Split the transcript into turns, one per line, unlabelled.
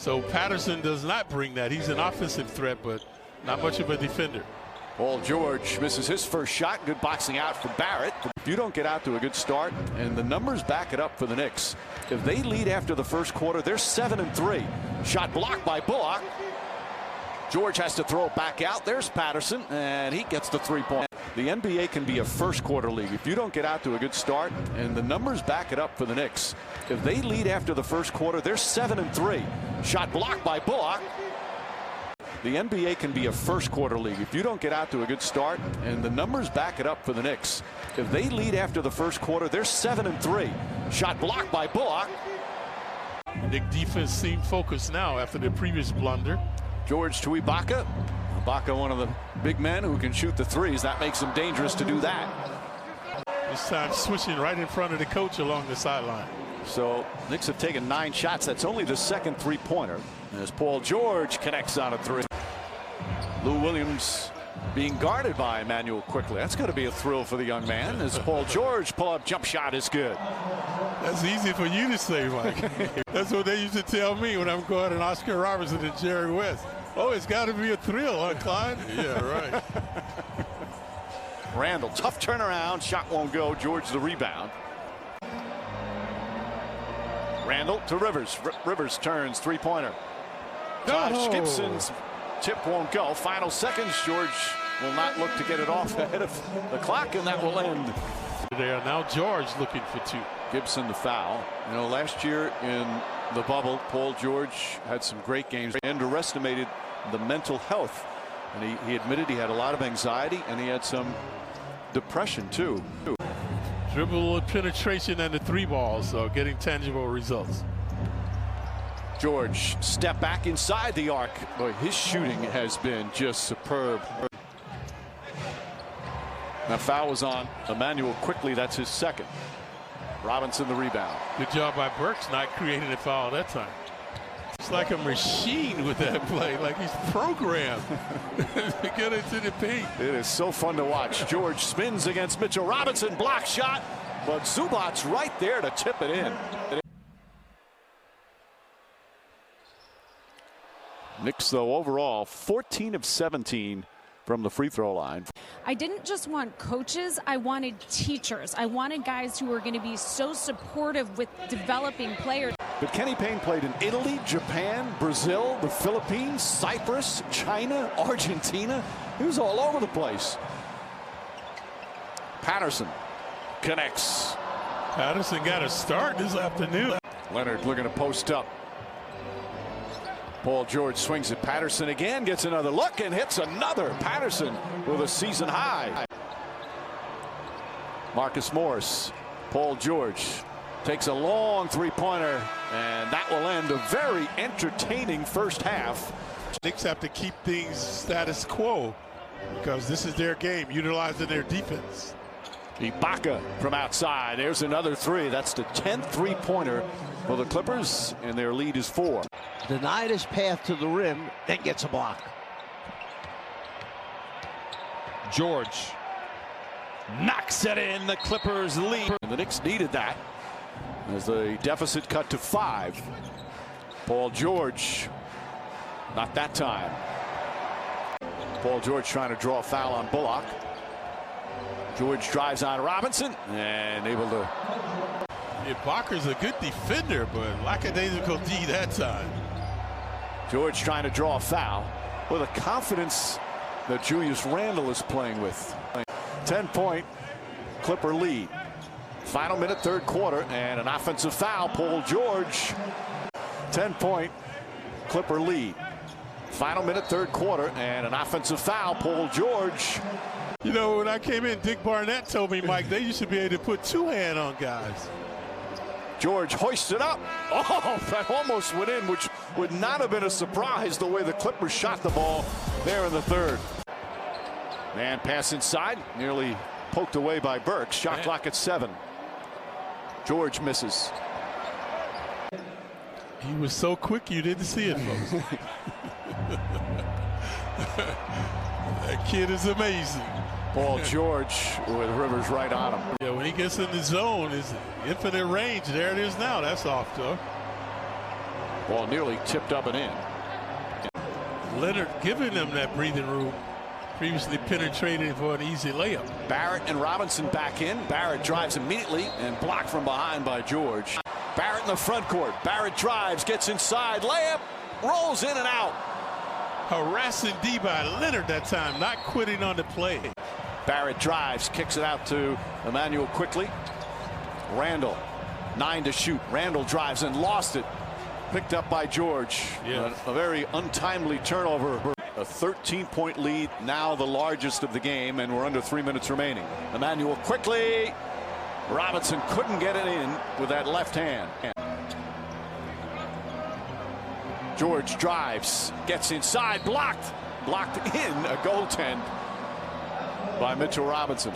So Patterson does not bring that. He's an offensive threat, but not much of a defender.
Paul George misses his first shot. Good boxing out from Barrett. If you don't get out to a good start, and the numbers back it up for the Knicks. If they lead after the first quarter, they're 7-3. Shot blocked by Bullock. George has to throw it back out. There's Patterson, and he gets the 3-point. The NBA can be a first quarter league. If you don't get out to a good start, and the numbers back it up for the Knicks. If they lead after the first quarter, they're 7-3. Shot blocked by Bullock. The NBA can be a first quarter league. If you don't get out to a good start, and the numbers back it up for the Knicks. If they lead after the first quarter, they're 7-3. Shot blocked by Bullock.
Knick defense seemed focused now after the previous blunder.
George to Ibaka. Ibaka, one of the big men who can shoot the threes. That makes him dangerous to do that.
This time switching right in front of the coach along the sideline.
So Knicks have taken 9 shots. That's only the second 3-pointer. As Paul George connects on a 3. Lou Williams being guarded by Emmanuel quickly. That's going to be a thrill for the young man. As Paul George pull-up jump shot is good.
That's easy for you to say, Mike. That's what they used to tell me when I'm guarding Oscar Robertson and Jerry West. Oh, it's got to be a thrill, huh, Clyde? Yeah, right.
Randall, tough turnaround. Shot won't go. George the rebound. Randall to Rivers. Rivers turns 3-pointer. Taj Gibson's tip won't go. Final seconds. George will not look to get it off ahead of the clock, and that will end.
They are now George looking for 2.
Gibson the foul. You know, last year in the bubble, Paul George had some great games. Underestimated the mental health, and he admitted he had a lot of anxiety, and he had some depression too.
Dribble penetration and the 3 balls, so getting tangible results.
George step back inside the arc. Boy, his shooting has been just superb. That foul was on Emmanuel quickly. That's his second. Robinson the rebound.
Good job by Burks not creating a foul that time. It's like a machine with that play, like he's programmed to get into the paint.
It is so fun to watch. George spins against Mitchell Robinson. Block shot, but Zubac's right there to tip it in. Knicks, though, overall 14 of 17 from the free throw line.
I didn't just want coaches, I wanted teachers. I wanted guys who were going to be so supportive with developing players.
But Kenny Payne played in Italy, Japan, Brazil, the Philippines, Cyprus, China, Argentina. He was all over the place. Patterson connects.
Patterson got a start this afternoon.
Leonard looking to post up. Paul George swings at Patterson again, gets another look and hits another. Patterson with a season high. Marcus Morris, Paul George takes a long 3-pointer, and that will end a very entertaining first half.
Knicks have to keep things status quo because this is their game, utilizing their defense.
Ibaka from outside. There's another 3. That's the 10th 3-pointer for the Clippers, and their lead is 4.
Denied his path to the rim, then gets a block.
George knocks it in. The Clippers lead.
And the Knicks needed that as the deficit cut to 5. Paul George, not that time. Paul George trying to draw a foul on Bullock. George drives on Robinson and able to.
Ibaka's a good defender, but lackadaisical D that time.
George trying to draw a foul with a confidence that Julius Randle is playing with. 10-point Clipper lead. Final minute, 3rd quarter, and an offensive foul. Paul George. 10-point Clipper lead. Final minute, 3rd quarter, and an offensive foul. Paul George.
You know, when I came in, Dick Barnett told me, Mike, they used to be able to put 2-hand on guys.
George hoists it up. Oh, that almost went in, which would not have been a surprise the way the Clippers shot the ball there in the 3rd. Man pass inside, nearly poked away by Burks. Shot clock at 7. George misses.
He was so quick you didn't see it, folks. That kid is amazing.
Paul George with Rivers right on him.
Yeah, when he gets in the zone, his infinite range. There it is now. That's off to him.
Ball nearly tipped up and in.
Leonard giving them that breathing room. Previously penetrating for an easy layup.
Barrett and Robinson back in. Barrett drives immediately and blocked from behind by George. Barrett in the front court. Barrett drives, gets inside, layup, rolls in and out.
Harassing D by Leonard that time, not quitting on the play.
Barrett drives, kicks it out to Emmanuel quickly. Randall, 9 to shoot. Randall drives and lost it. Picked up by George.
Yeah.
A very untimely turnover. A 13-point lead, now the largest of the game, and we're under 3 minutes remaining. Emmanuel quickly. Robinson couldn't get it in with that left hand. George drives, gets inside, blocked in, a goaltend by Mitchell Robinson.